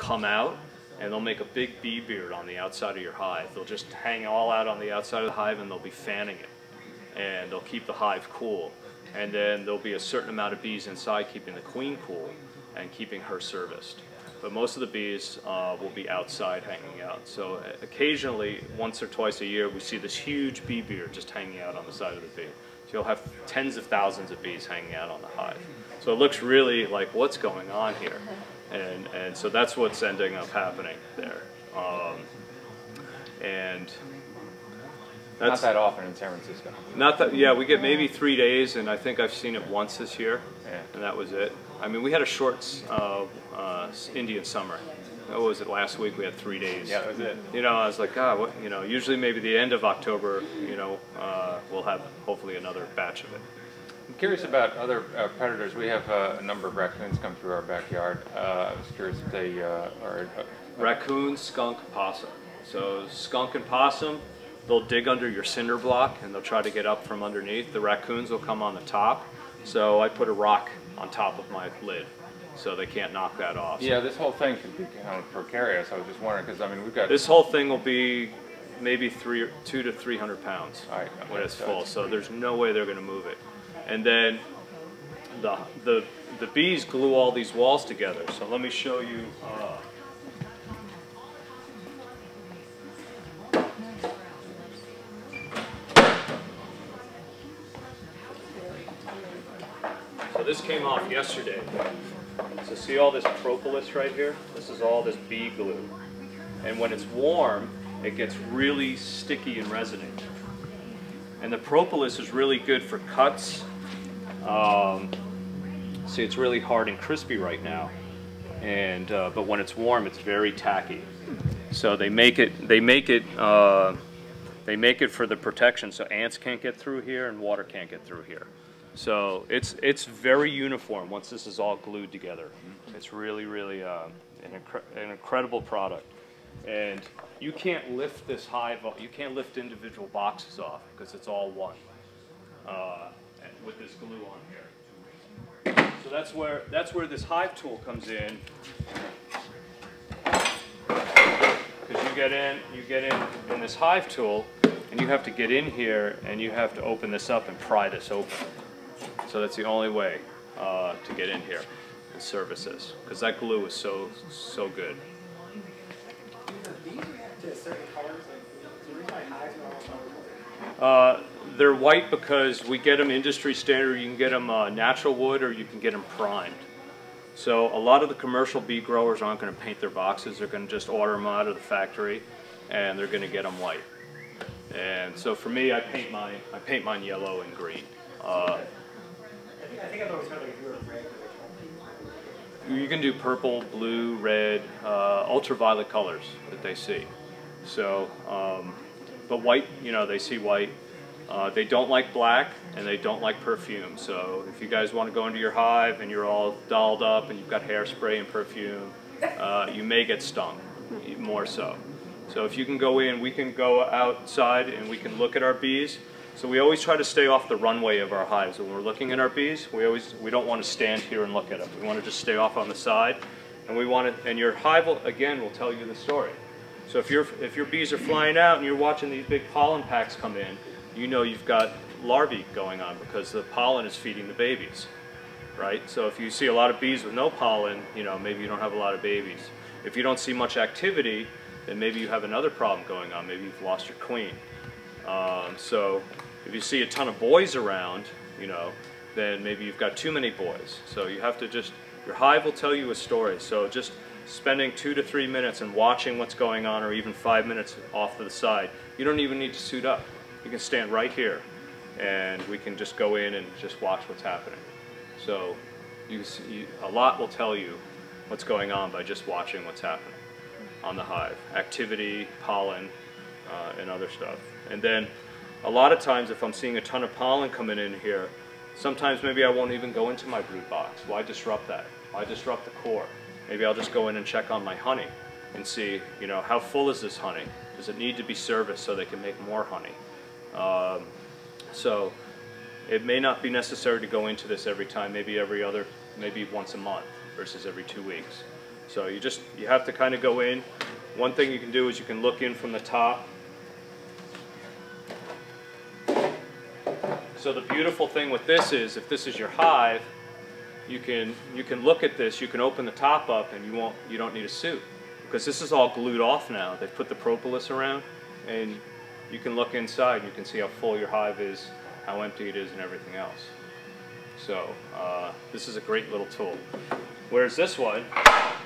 come out and they'll make a big bee beard on the outside of your hive. They'll just hang all out on the outside of the hive and they'll be fanning it. And they'll keep the hive cool. And then there'll be a certain amount of bees inside keeping the queen cool and keeping her serviced. But most of the bees will be outside hanging out. So occasionally, once or twice a year, we see this huge bee beard just hanging out on the side of the bee. So you'll have tens of thousands of bees hanging out on the hive. So it looks really like, what's going on here? And so that's what's ending up happening there. And that's not that often in San Francisco. Not that, yeah, we get maybe 3 days, and I think I've seen it once this year, and that was it. I mean, we had a short Indian summer. What was it, last week we had 3 days. Yeah, that was it. You know, I was like, God, what, you know, usually maybe the end of October, you know, we'll have hopefully another batch of it. I'm curious about other predators. We have a number of raccoons come through our backyard. I was curious if they are... Raccoon, skunk, possum. So skunk and possum, they'll dig under your cinder block and they'll try to get up from underneath. The raccoons will come on the top. So I put a rock on top of my lid so they can't knock that off. Yeah, this whole thing could be kind of precarious. I was just wondering because I mean we've got... This whole thing will be maybe 200 to 300 pounds when it's full. So there's no way they're going to move it. And then the bees glue all these walls together. So let me show you. So this came off yesterday. So see all this propolis right here? This is all this bee glue. And when it's warm, it gets really sticky and resonant. And the propolis is really good for cuts. See, it's really hard and crispy right now, and but when it's warm, it's very tacky. So they make it for the protection, so ants can't get through here and water can't get through here. So it's very uniform once this is all glued together. It's really an incredible product, and you can't lift this hive. You can't lift individual boxes off because it's all one. With this glue on here. So that's where this hive tool comes in. Because you get in this hive tool, and you have to get in here and you have to open this up and pry this open. So that's the only way to get in here and service this, because that glue is so good. They're white because we get them industry standard. You can get them natural wood or you can get them primed. So a lot of the commercial bee growers aren't going to paint their boxes. They're going to just order them out of the factory and they're going to get them white. And so for me, I paint mine yellow and green. I think I've always heard like blue or red. You can do purple, blue, red, ultraviolet colors that they see. So, but white, you know, they see white. They don't like black and they don't like perfume. So if you guys want to go into your hive and you're all dolled up and you've got hairspray and perfume, you may get stung, more so. So if you can go in, we can go outside and we can look at our bees. So we always try to stay off the runway of our hives. When we're looking at our bees, we don't want to stand here and look at them. We want to just stay off on the side, and your hive will tell you the story. So if your bees are flying out and you're watching these big pollen packs come in, you know you've got larvae going on because the pollen is feeding the babies, right? So if you see a lot of bees with no pollen, you know, maybe you don't have a lot of babies. If you don't see much activity, then maybe you have another problem going on. Maybe you've lost your queen. So if you see a ton of boys around, you know, then maybe you've got too many boys. So you have to your hive will tell you a story. So just spending 2 to 3 minutes and watching what's going on, or even 5 minutes off to the side, you don't even need to suit up. You can stand right here and we can just go in and just watch what's happening. So a lot will tell you what's going on by just watching what's happening on the hive. Activity, pollen, and other stuff. And then a lot of times if I'm seeing a ton of pollen coming in here, sometimes maybe I won't even go into my brood box. Why disrupt that? Why disrupt the core? Maybe I'll just go in and check on my honey and see, you know, how full is this honey? Does it need to be serviced so they can make more honey? So it may not be necessary to go into this every time, maybe maybe once a month versus every 2 weeks. So you have to kind of go in. One thing you can do is you can look in from the top. So the beautiful thing with this is, if this is your hive, you can look at this. You can open the top up, and you don't need a suit, because this is all glued off now. They put the propolis around, and you can look inside. You can see how full your hive is, how empty it is, and everything else. So this is a great little tool. Whereas this one,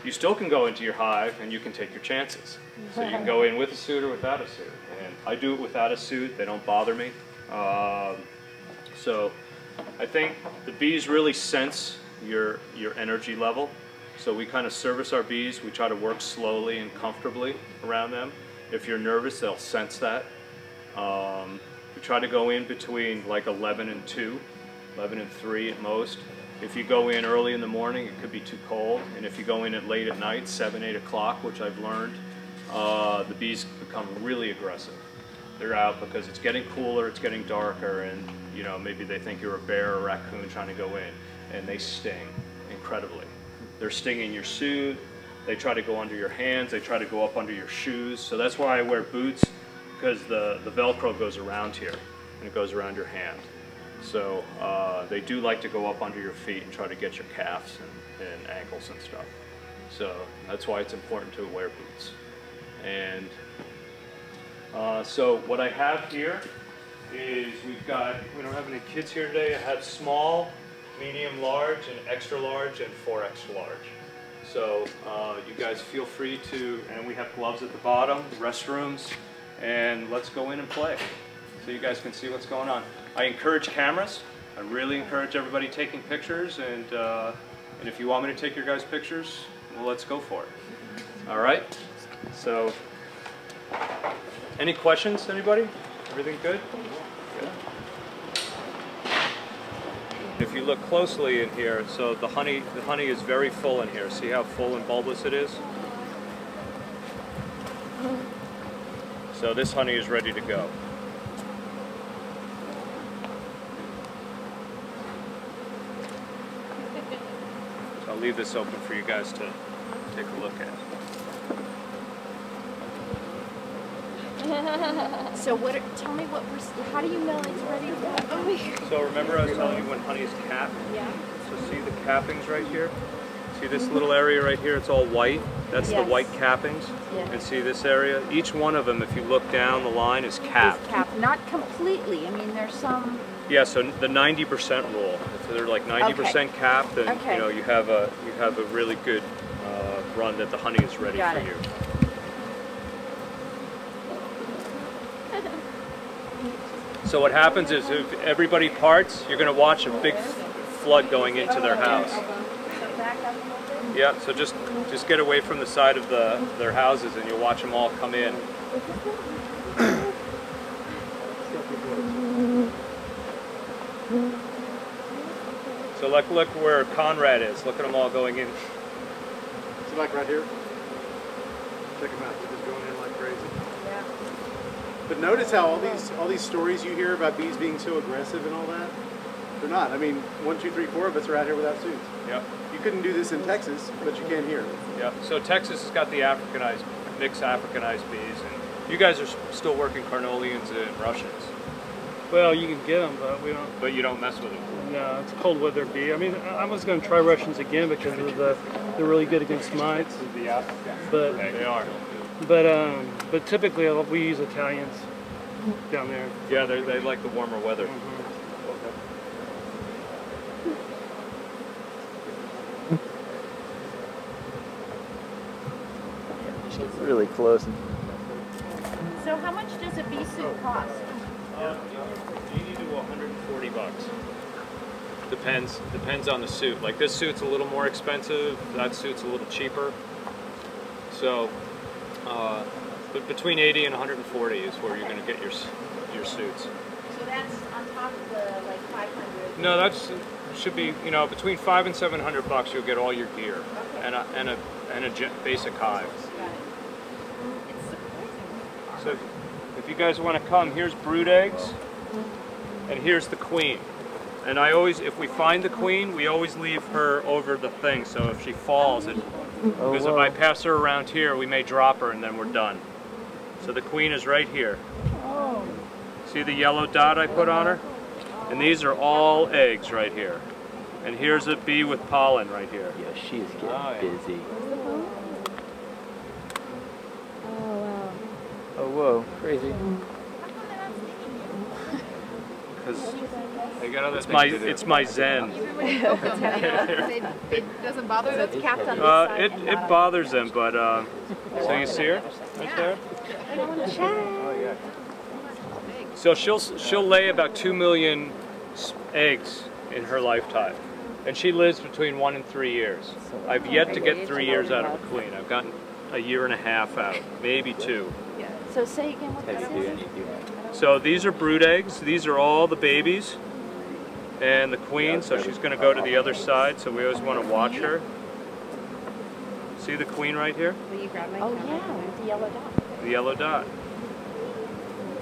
you still can go into your hive and you can take your chances. So you can go in with a suit or without a suit. And I do it without a suit. They don't bother me. So I think the bees really sense your energy level. So we kind of service our bees. We try to work slowly and comfortably around them. If you're nervous, they'll sense that. We try to go in between like 11 and 2, 11 and 3 at most. If you go in early in the morning, it could be too cold. And if you go in at late at night, 7, 8 o'clock, which I've learned, the bees become really aggressive. They're out because it's getting cooler, it's getting darker, and you know, maybe they think you're a bear or a raccoon trying to go in, and they sting incredibly. They're stinging your suit, they try to go under your hands, they try to go up under your shoes. So that's why I wear boots, because the Velcro goes around here, and it goes around your hand. So they do like to go up under your feet and try to get your calves and ankles and stuff. So that's why it's important to wear boots. And so what I have here is we don't have any kids here today. I have small, medium, large, and extra large, and 4 extra large. So you guys feel free to, and we have gloves at the bottom, restrooms, and let's go in and play so you guys can see what's going on. I encourage cameras. I really encourage everybody taking pictures, and if you want me to take your guys' pictures, well, let's go for it. All right. So, any questions, anybody? Everything good? Good. If you look closely in here, so the honey is very full in here. See how full and bulbous it is? So this honey is ready to go. So I'll leave this open for you guys to take a look at. So tell me how do you know it's ready to go? So remember I was telling you when honey is capped? Yeah. So see the cappings right here? See this little area right here? It's all white. That's the white cappings. Yes. And see this area? Each one of them, if you look down the line, is capped. It's capped, not completely. I mean, there's some. Yeah. So the 90% rule. So they're like 90% capped, and you know you have a really good run that the honey is ready for you. So what happens is if everybody parts, you're going to watch a big flood going into their house. Yeah, so just get away from the side of their houses and you'll watch them all come in. So look where Conrad is. Look at them all going in. So like right here? Check them out. They're just going in like crazy. Yeah. But notice how all these stories you hear about bees being so aggressive and all that, they're not. I mean, 1, 2, 3, 4 of us are out here without suits. Yep. You couldn't do this in Texas, but you can here. Yep. So Texas has got the mixed Africanized bees, and you guys are still working Carnolians and Russians. Well, you can get them, but we don't. But you don't mess with them. No, it's a cold weather bee. I mean, I was going to try Russians again because of they're really good against mites. But They are. But typically we use Italians down there. Yeah, they like the warmer weather. It's really close. So how much does a bee suit cost? 80 to 140 bucks. Depends on the suit. Like this suit's a little more expensive. That suit's a little cheaper. So, but between 80 and 140 is where you're going to get your suits. So that's on top of the like 500. No, should be between $500 and $700 you'll get all your gear and a basic hive. Got it. It's surprising. So if you guys want to come, here's brood eggs, and here's the queen. And if we find the queen, we always leave her over the thing. So if she falls, Oh, Because if whoa. I pass her around here, we may drop her and then we're done. So the queen is right here. See the yellow dot I put on her? And these are all eggs right here. And here's a bee with pollen right here. Yeah, she is getting Oh, yeah. busy. Oh wow. Oh, whoa, crazy. Because They got other it's things to do. my zen. It doesn't bother them. It's capped on this side. It and not on bothers them, but so you see her right there. So she'll lay about 2 million eggs in her lifetime, and she lives between 1 and 3 years. I've yet to get 3 years out of a queen. I've gotten a year and a half out, maybe 2. So say again what this is. So these are brood eggs. These are all the babies, and the queen. So she's going to go to the other side. So we always want to watch her. See the queen right here, Will you grab my Oh camera? yeah, with the yellow dot. the yellow dot.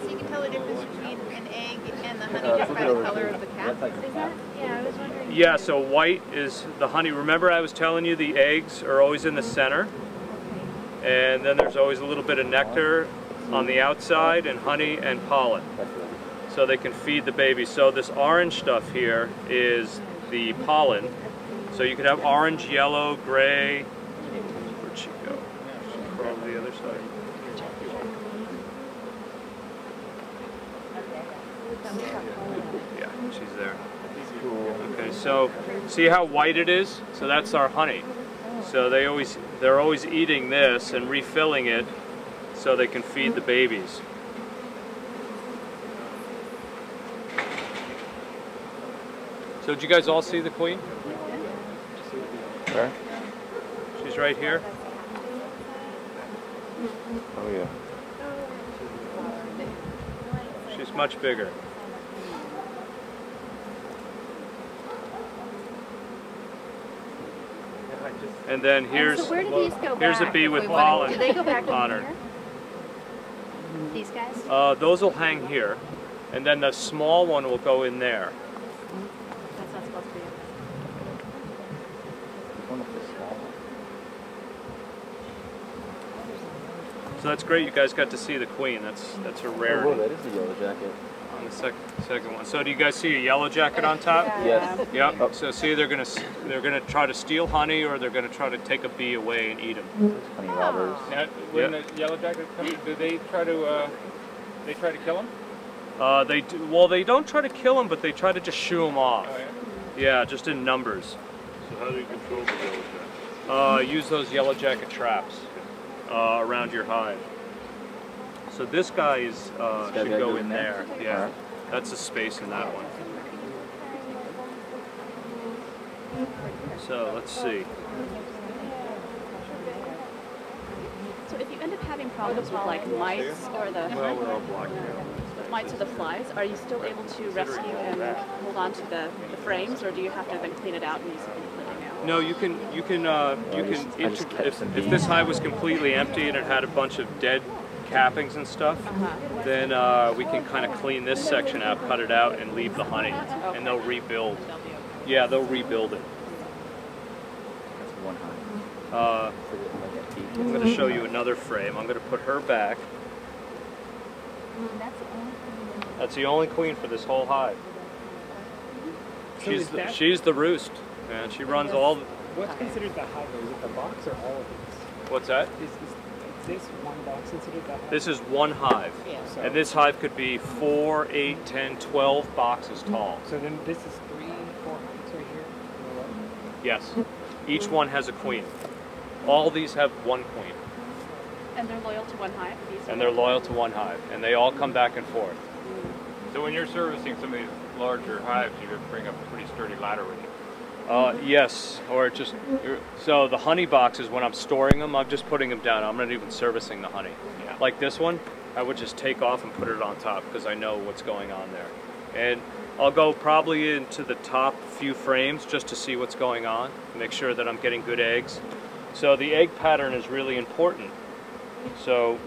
So you can tell the difference between an egg and the honey just by the color of the cap. Is that? Yeah, I was wondering. Yeah, so white is the honey. Remember I was telling you the eggs are always in the center, and then there's always a little bit of nectar on the outside and honey and pollen, so they can feed the baby. So this orange stuff here is the pollen. So you could have orange, yellow, gray. Where'd she go? She crawled to the other side. Yeah, she's there. Okay, so see how white it is? So that's our honey. So they're always eating this and refilling it so they can feed the babies. So did you guys all see the queen? Where? She's right here. Oh, yeah. She's much bigger. And then here's So where do these go back? here's a bee with Do pollen they go back in on her. here? These guys? Those will hang here, and then the small one will go in there. That's not supposed to be. So that's great. You guys got to see the queen. That's a Oh, whoa, rarity that is a yellow jacket. on the second one. So do you guys see a yellow jacket on top? Yes. Yep. So see, they're gonna try to steal honey, or they're gonna try to take a bee away and eat them. Honey robbers. Now, when the yellow jackets come, do they try to kill them? They do, well, they don't try to kill them, but they try to just shoo them off. Oh, Yeah, just in numbers. So how do you control the yellow jacket? Use those yellow jacket traps around your hive. So this guy is should gotta go go in in there. there? Yeah, Alright. that's a space in that one. So let's see. So if you end up having problems with like mites or the Well, we're all blocking out. mites or the flies, are you still able to rescue and hold on to the frames, or do you have to then clean it out and use it completely now? No, you can if this hive was completely empty and it had a bunch of dead cappings and stuff, then we can kind of clean this section out, cut it out, and leave the honey, and they'll rebuild. Yeah, they'll rebuild it. That's one hive. I'm going to show you another frame. I'm going to put her back. That's the only queen for this whole hive. She's the roost, and she runs all. What's considered the hive? Is it the box or all of these? What's that? Is this one box considered the hive? This is one hive, So, and this hive could be 4, 8, 10, 12 boxes tall. so then this is 3, 4 hives right here in a row? Yes, each one has a queen. All these have one queen, And they're loyal to one hive? and they're loyal to one hive, and they all come back and forth. So when you're servicing some of these larger hives, you would bring up a pretty sturdy ladder with you. Yes, or just, so the honey boxes, when I'm storing them, I'm just putting them down. I'm not even servicing the honey. Yeah. Like this one, I would just take off and put it on top because I know what's going on there. And I'll go probably into the top few frames just to see what's going on, make sure that I'm getting good eggs. So the egg pattern is really important. So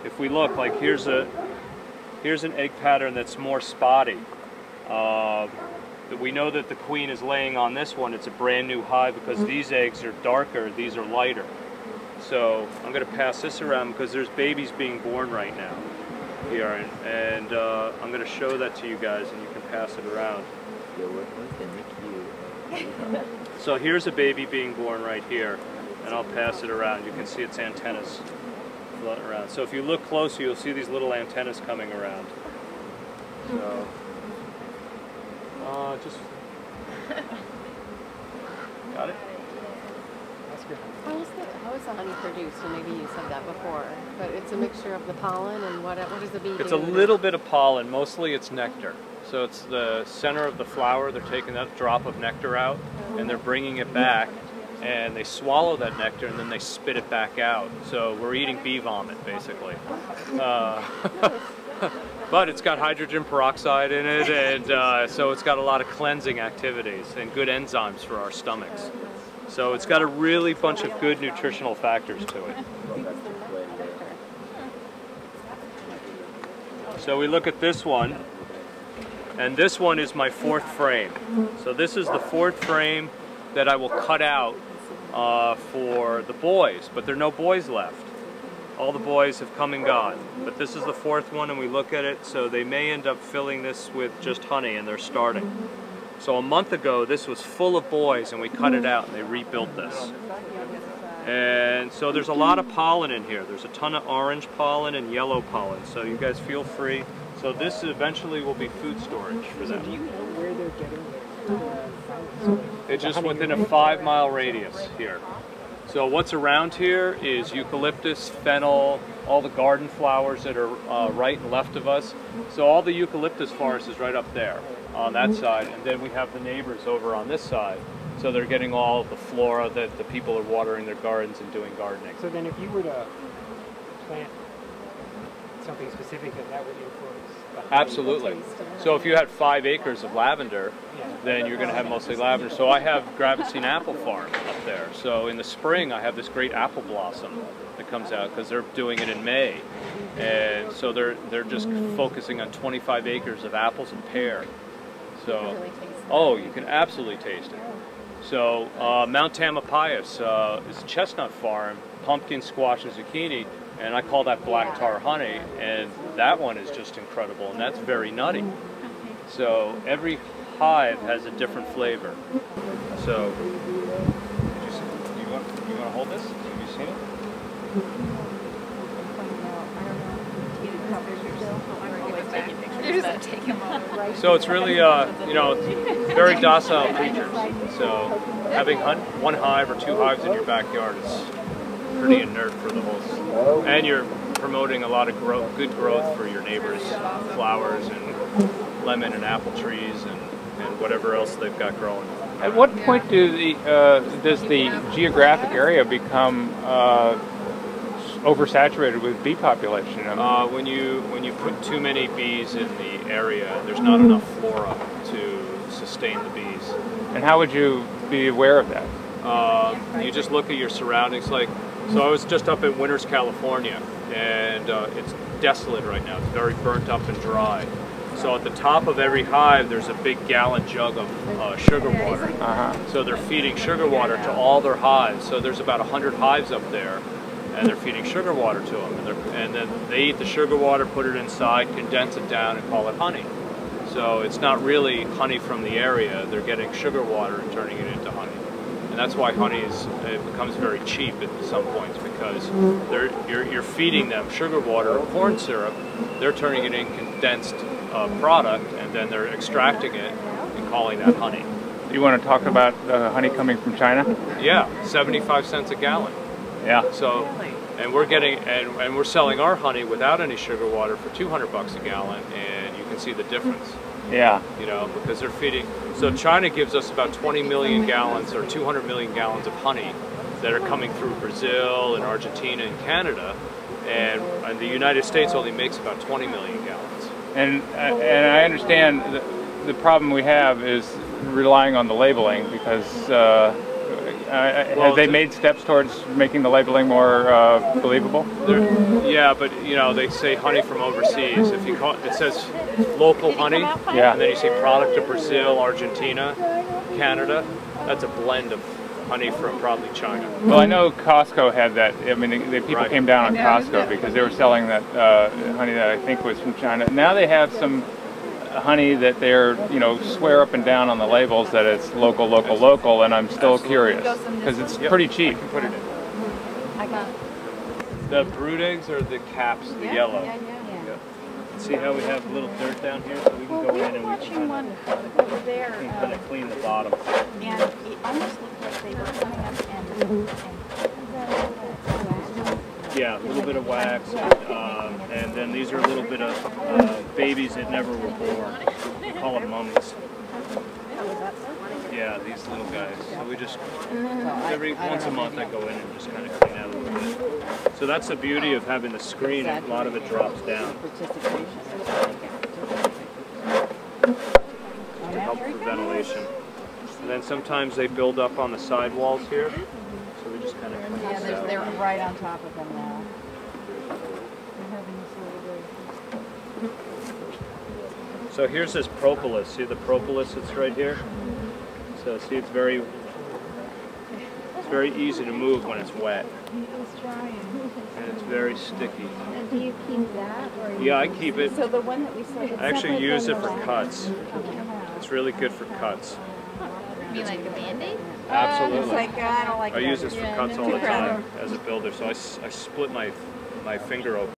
if we look, like here's an egg pattern that's more spotty. We know that the queen is laying on this one. It's a brand new hive because these eggs are darker, these are lighter. So I'm going to pass this around because there's babies being born right now here, and I'm going to show that to you guys, and you can pass it around. So here's a baby being born right here, and I'll pass it around. You can see its antennas floating around. So if you look closer, you'll see these little antennas coming around. So, just got it. How is the honey produced? And maybe you said that before, but it's a mixture of the pollen and what is the bee doing? It's a little bit of pollen. Mostly it's nectar. So it's the center of the flower. They're taking that drop of nectar out, and they're bringing it back, and they swallow that nectar, and then they spit it back out. So we're eating bee vomit, basically. But it's got hydrogen peroxide in it, and so it's got a lot of cleansing activities and good enzymes for our stomachs. So it's got a really bunch of good nutritional factors to it. So we look at this one, and this one is my 4th frame. So this is the 4th frame that I will cut out for the boys, but there are no boys left. All the boys have come and gone, but this is the 4th one, and we look at it, so they may end up filling this with just honey, and they're starting. So a month ago, this was full of boys, and we cut it out, and they rebuilt this. And so there's a lot of pollen in here. There's a ton of orange pollen and yellow pollen, so you guys feel free. So this eventually will be food storage for them. Do you know where they're getting their It's just within a 5-mile radius here. So what's around here is eucalyptus, fennel, all the garden flowers that are right and left of us. So all the eucalyptus forest is right up there on that side, and then we have the neighbors over on this side. So they're getting all the flora that the people are watering their gardens and doing gardening. So then if you were to plant something specific that would influence the honey. Absolutely. So if you had 5 acres of lavender, then you're going to have mostly lavender. So I have Graveseen Apple Farm up there. So in the spring I have this great apple blossom that comes out because they're doing it in May. And so they're just focusing on 25 acres of apples and pear. So, oh, you can absolutely taste it. So Mount Tamalpais is a chestnut farm, pumpkin, squash, and zucchini, and I call that black tar honey, and that one is just incredible, and that's very nutty. So every hive has a different flavor. So, you want to hold this? Have you seen it? So it's really, you know, very docile creatures. So having one hive or 2 hives in your backyard is pretty inert for the whole. And you're promoting a lot of good growth for your neighbors' flowers and lemon and apple trees and whatever else they've got growing. At what point does the geographic area become oversaturated with bee population? When you put too many bees in the area, there's not enough flora to sustain the bees. And how would you be aware of that? You just look at your surroundings. Like, so I was just up in Winters, California, and it's desolate right now. It's very burnt up and dry. So at the top of every hive, there's a big gallon jug of sugar water. So they're feeding sugar water to all their hives. So there's about 100 hives up there, and they're feeding sugar water to them. And then they eat the sugar water, put it inside, condense it down, and call it honey. So it's not really honey from the area. They're getting sugar water and turning it into honey. And that's why honey it becomes very cheap at some points, because you're feeding them sugar water or corn syrup. They're turning it in condensed product, and then they're extracting it and calling that honey. You want to talk about honey coming from China? Yeah, 75 cents a gallon. Yeah. So, and we're getting and we're selling our honey without any sugar water for $200 a gallon, and you can see the difference. Yeah. You know, because they're feeding. So China gives us about 20 million gallons or 200 million gallons of honey that are coming through Brazil and Argentina and Canada, and the United States only makes about 20 million gallons. And I understand the problem we have is relying on the labeling, because Have they made steps towards making the labeling more believable? Yeah, but you know, they say honey from overseas. If you call it says local honey, Yeah. and then you say product of Brazil, Argentina, Canada, that's a blend of honey from probably China. Well, I know Costco had that. I mean, the people Right. came down on Costco because they were selling that honey that I think was from China. Now they have some honey that they're, you know, swear up and down on the labels that it's local, local, local, and I'm still curious because it's pretty cheap. I can put it in. I got. The brood eggs are the caps, the yellow. Yeah. See how we have a little dirt down here, so we can go in and we watching can one over there, kind of clean the bottom. and it almost looked like they were coming up and Yeah, a little bit of wax, and then these are a little bit of babies that never were born. We call them mummies. Yeah, these little guys. So we just, every once a month I go in and just kind of clean out a little bit. So that's the beauty of having the screen, a lot of it drops down to help for ventilation. And then sometimes they build up on the sidewalls here, so we just kind of clean this out. they're right on top of them now. So here's this propolis. See the propolis that's right here? So see, it's very easy to move when it's wet. And it's very sticky. And do you keep that? Or Yeah, I keep it. So the one that we saw. I actually use it for cuts. It's really good for cuts. You mean like a Band-Aid? Absolutely. I don't like I use this for cuts all the too proud. time as a builder. So I split my finger open